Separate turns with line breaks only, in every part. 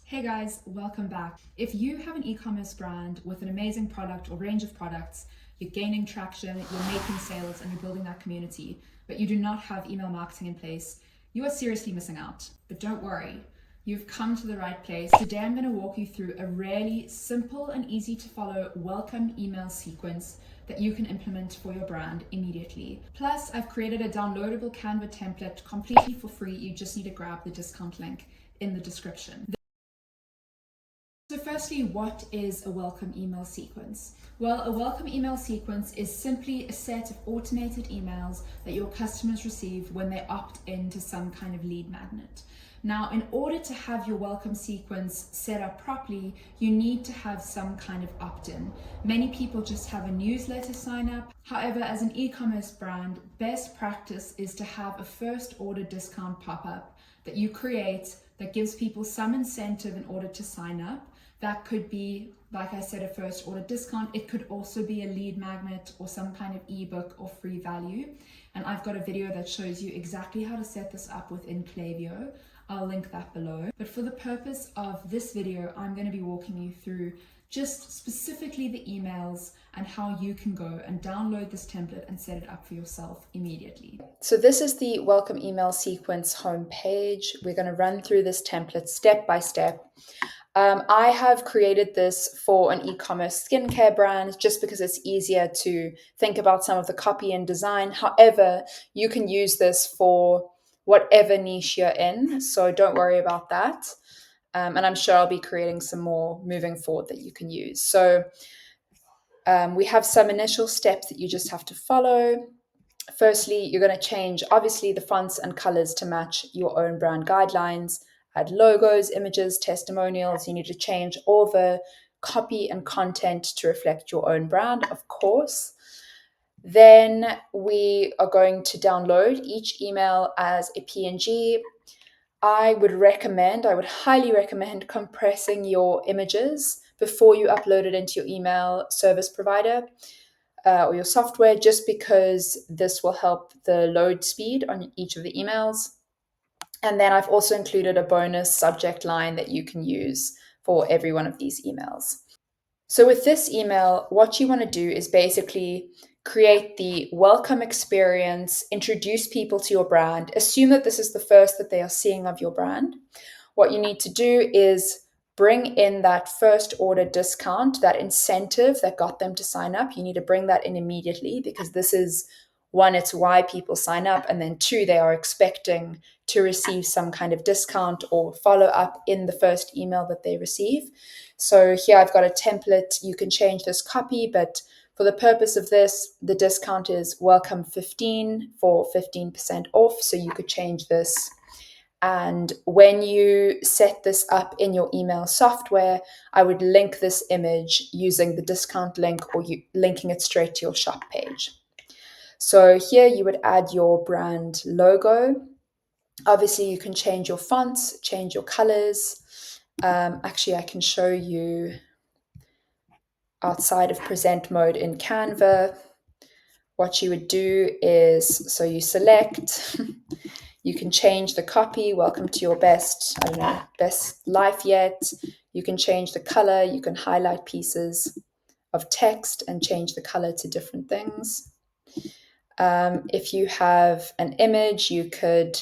Hey guys, welcome back. If you have an e-commerce brand with an amazing product or range of products, you're gaining traction, you're making sales, and you're building that community, but you do not have email marketing in place, you are seriously missing out. But don't worry, you've come to the right place. Today I'm going to walk you through a really simple and easy to follow welcome email sequence that you can implement for your brand immediately. Plus, I've created a downloadable Canva template completely for free. You just need to grab the discount link in the description. So firstly, what is a welcome email sequence? Well, a welcome email sequence is simply a set of automated emails that your customers receive when they opt into some kind of lead magnet. Now, in order to have your welcome sequence set up properly, you need to have some kind of opt-in. Many people just have a newsletter sign up. However, as an e-commerce brand, best practice is to have a first order discount pop-up that you create that gives people some incentive in order to sign up. That could be, like I said, a first order discount. It could also be a lead magnet or some kind of ebook or free value. And I've got a video that shows you exactly how to set this up within Klaviyo. I'll link that below. But for the purpose of this video, I'm going to be walking you through just specifically the emails and how you can go and download this template and set it up for yourself immediately. So this is the welcome email sequence homepage. We're going to run through this template step by step. I have created this for an e-commerce skincare brand just because it's easier to think about some of the copy and design. However, you can use this for whatever niche you're in, so don't worry about that. And I'm sure I'll be creating some more moving forward that you can use. So we have some initial steps that you just have to follow. Firstly, you're going to change, obviously, the fonts and colors to match your own brand guidelines. Add logos, images, testimonials. You need to change all the copy and content to reflect your own brand, of course. Then we are going to download each email as a PNG. I would highly recommend compressing your images before you upload it into your email service provider or your software, just because this will help the load speed on each of the emails. And then I've also included a bonus subject line that you can use for every one of these emails. So with this email, what you want to do is basically create the welcome experience, introduce people to your brand, assume that this is the first that they are seeing of your brand. What you need to do is bring in that first order discount, that incentive that got them to sign up. You need to bring that in immediately because this is, one, it's why people sign up, and then two, they are expecting to receive some kind of discount or follow up in the first email that they receive. So here I've got a template. You can change this copy, but for the purpose of this, the discount is welcome 15 for 15% off. So you could change this. And when you set this up in your email software, I would link this image using the discount link or linking it straight to your shop page. So here you would add your brand logo. Obviously, you can change your fonts, change your colors. Actually, I can show you outside of present mode in Canva. What you would do is, so you select, you can change the copy, welcome to your best life yet. You can change the color, you can highlight pieces of text and change the color to different things. If you have an image, you could,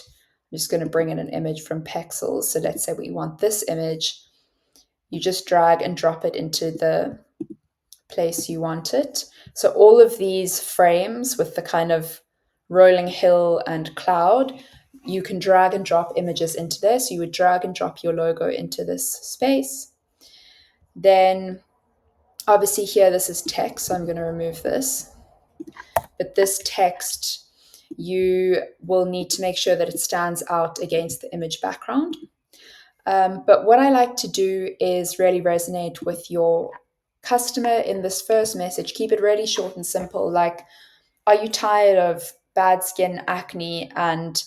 I'm just going to bring in an image from Pexels. So let's say we want this image. You just drag and drop it into the place you want it. So all of these frames with the kind of rolling hill and cloud, you can drag and drop images into there. So you would drag and drop your logo into this space. Then obviously here, this is text, so I'm going to remove this. But this text, you will need to make sure that it stands out against the image background. But what I like to do is really resonate with your customer in this first message. Keep it really short and simple. Like, are you tired of bad skin, acne, and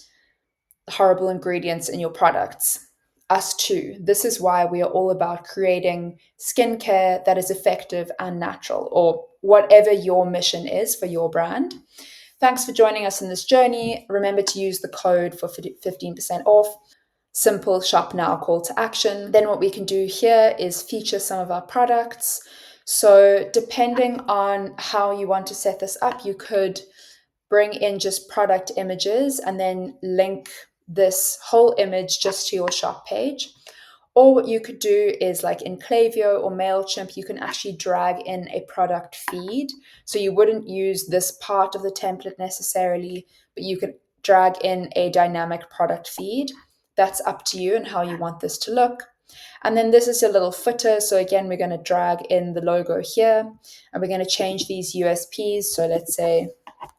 horrible ingredients in your products? Us too. This is why we are all about creating skincare that is effective and natural, or whatever your mission is for your brand. Thanks for joining us in this journey. Remember to use the code for 15% off. simple shop now call to action. Then what we can do here is feature some of our products. So depending on how you want to set this up, you could bring in just product images and then link this whole image just to your shop page. Or what you could do is, like in Klaviyo or MailChimp, you can actually drag in a product feed. So you wouldn't use this part of the template necessarily, but you could drag in a dynamic product feed. That's up to you and how you want this to look. And then this is a little footer. So again, we're going to drag in the logo here, and we're going to change these USPs. So let's say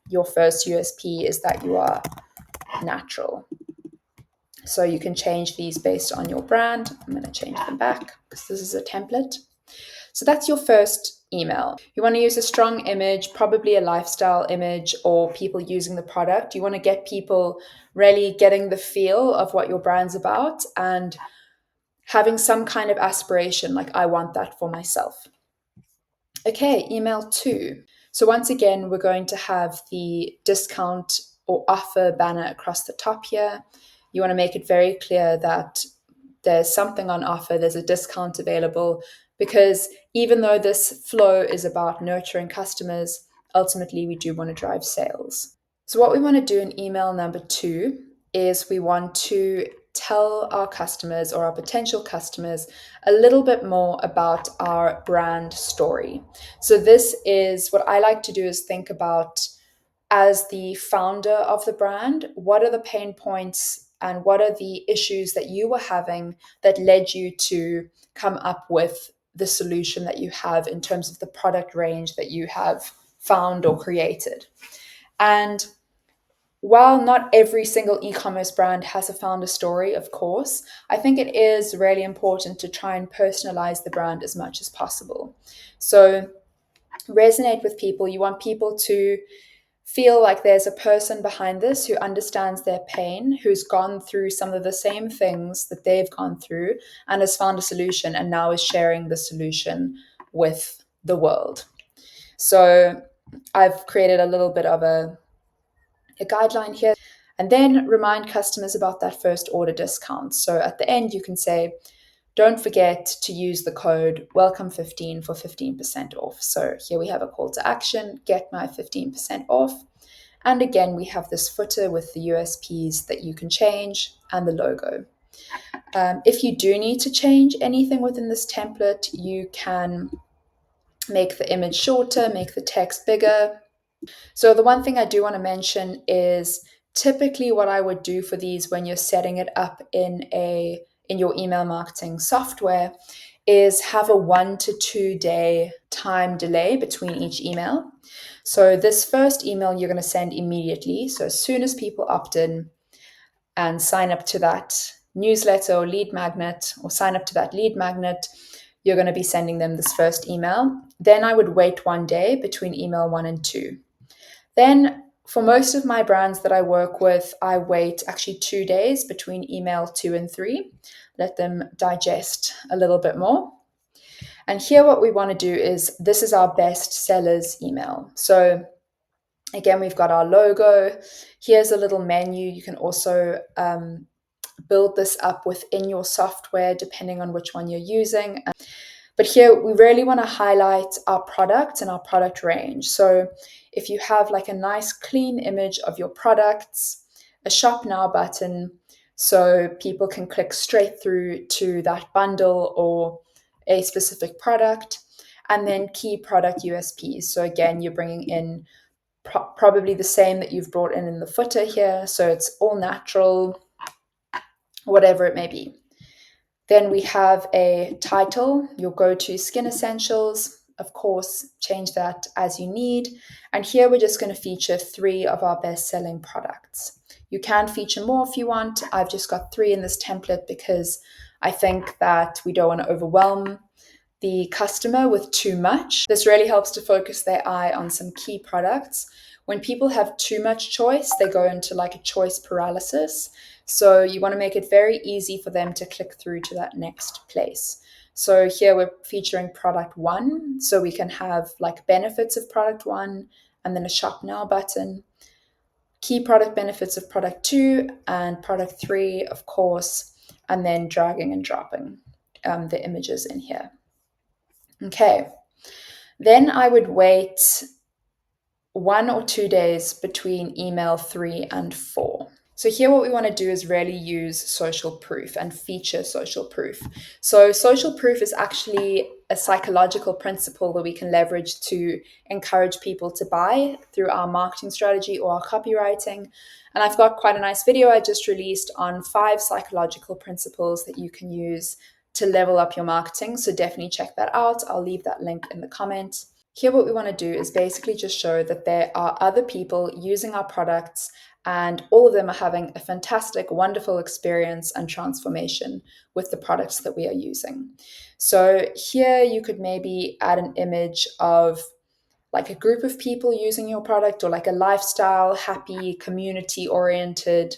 your first USP is that you are natural. So you can change these based on your brand. I'm going to change them back because this is a template. So that's your first email. You want to use a strong image, probably a lifestyle image, or people using the product. You want to get people really getting the feel of what your brand's about and having some kind of aspiration, like I want that for myself. Okay, email 2. So once again, we're going to have the discount or offer banner across the top here. You want to make it very clear that there's something on offer, there's a discount available, because even though this flow is about nurturing customers, ultimately we do want to drive sales. So what we want to do in email number 2 is we want to tell our customers or our potential customers a little bit more about our brand story. So this is what I like to do, is think about, as the founder of the brand, what are the pain points and what are the issues that you were having that led you to come up with the solution that you have in terms of the product range that you have found or created. And while not every single e-commerce brand has a founder story, of course, I think it is really important to try and personalize the brand as much as possible. So resonate with people. You want people to feel like there's a person behind this who understands their pain, who's gone through some of the same things that they've gone through and has found a solution and now is sharing the solution with the world. So I've created a little bit of a guideline here. And then remind customers about that first order discount. So at the end, you can say, don't forget to use the code WELCOME15 for 15% off. So here we have a call to action, get my 15% off. And again, we have this footer with the USPs that you can change and the logo. If you do need to change anything within this template, you can make the image shorter, make the text bigger. So the one thing I do want to mention is typically what I would do for these when you're setting it up in your email marketing software is have a 1 to 2 day time delay between each email. So this first email you're going to send immediately. So as soon as people opt in and sign up to that newsletter or lead magnet, or sign up to that lead magnet, you're going to be sending them this first email. Then I would wait 1 day between email 1 and 2. Then for most of my brands that I work with, I wait actually 2 days between email 2 and 3, let them digest a little bit more. And here what we want to do is, this is our best sellers email. So again, we've got our logo. Here's a little menu. You can also build this up within your software, depending on which one you're using. But here we really want to highlight our product and our product range. So if you have like a nice clean image of your products, a shop now button, so people can click straight through to that bundle or a specific product, and then key product USPs. So again, you're bringing in probably the same that you've brought in the footer here. So it's all natural, whatever it may be. Then we have a title, your go-to skin essentials. Of course, change that as you need. And here we're just going to feature 3 of our best-selling products. You can feature more if you want. I've just got 3 in this template because I think that we don't want to overwhelm the customer with too much. This really helps to focus their eye on some key products. When people have too much choice, they go into like a choice paralysis. So you want to make it very easy for them to click through to that next place. So here we're featuring product 1. So we can have like benefits of product 1 and then a shop now button. Key product benefits of product 2 and product 3, of course,
and then dragging and dropping the images in here. Okay, then I would wait 1 or 2 days between email 3 and 4. So here what we want to do is really use social proof and feature social proof. So social proof is actually a psychological principle that we can leverage to encourage people to buy through our marketing strategy or our copywriting. And I've got quite a nice video I just released on 5 psychological principles that you can use to level up your marketing. So definitely check that out. I'll leave that link in the comment. Here, what we want to do is basically just show that there are other people using our products and all of them are having a fantastic, wonderful experience and transformation with the products that we are using. So here you could maybe add an image of like a group of people using your product or like a lifestyle, happy, community-oriented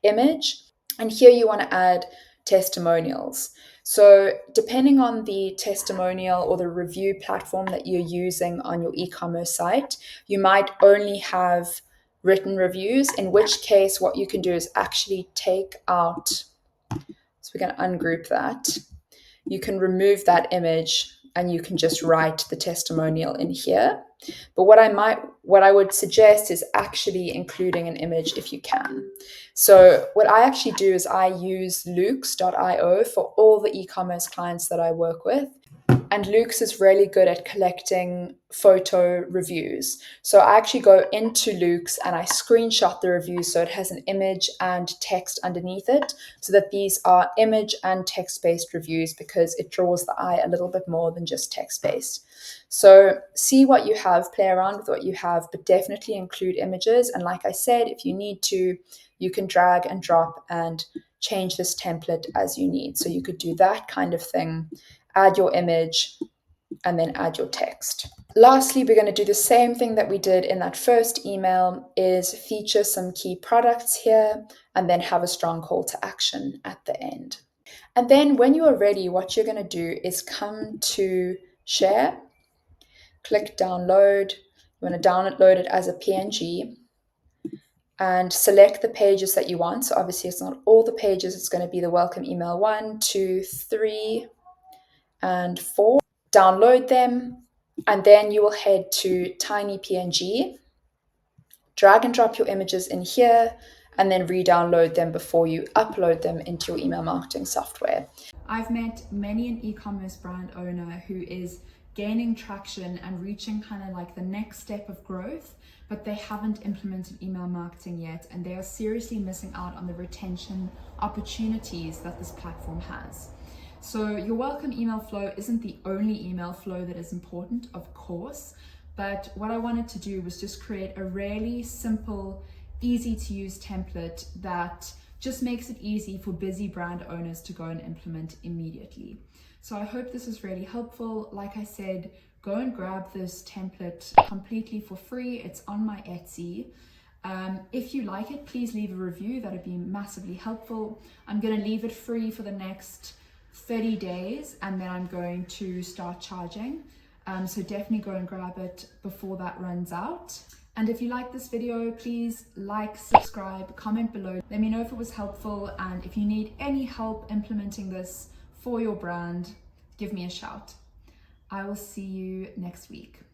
image. And here you want to add testimonials. So depending on the testimonial or the review platform that you're using on your e-commerce site, you might only have written reviews, in which case what you can do is actually take out, so we're going to ungroup that. You can remove that image and you can just write the testimonial in here. But what I would suggest is actually including an image if you can. So what I actually do is I use Loox.io for all the e-commerce clients that I work with. And Loox is really good at collecting photo reviews. So I actually go into Loox and I screenshot the reviews so it has an image and text underneath it, so that these are image and text-based reviews because it draws the eye a little bit more than just text-based. So see what you have, play around with what you have, but definitely include images. And like I said, if you need to, you can drag and drop and change this template as you need. So you could do that kind of thing. Add your image, and then add your text. Lastly, we're going to do the same thing that we did in that first email, is feature some key products here, and then have a strong call to action at the end. And then when you are ready, what you're going to do is come to share, click download. You want to download it as a PNG, and select the pages that you want. So obviously it's not all the pages, it's going to be the welcome email 1, 2, 3, and 4. Download them, and then you will head to Tiny PNG, drag and drop your images in here, and then re-download them before you upload them into your email marketing software.
I've met many an e-commerce brand owner who is gaining traction and reaching kind of like the next step of growth, but they haven't implemented email marketing yet, and they are seriously missing out on the retention opportunities that this platform has. So your welcome email flow isn't the only email flow that is important, of course, but what I wanted to do was just create a really simple, easy to use template that just makes it easy for busy brand owners to go and implement immediately. So I hope this is really helpful. Like I said, go and grab this template completely for free. It's on my Etsy. If you like it, please leave a review. That would be massively helpful. I'm going to leave it free for the next 30 days, and then I'm going to start charging. So definitely go and grab it before that runs out. And if you like this video, please like, subscribe, comment below. Let me know if it was helpful, and if you need any help implementing this for your brand, give me a shout. I will see you next week.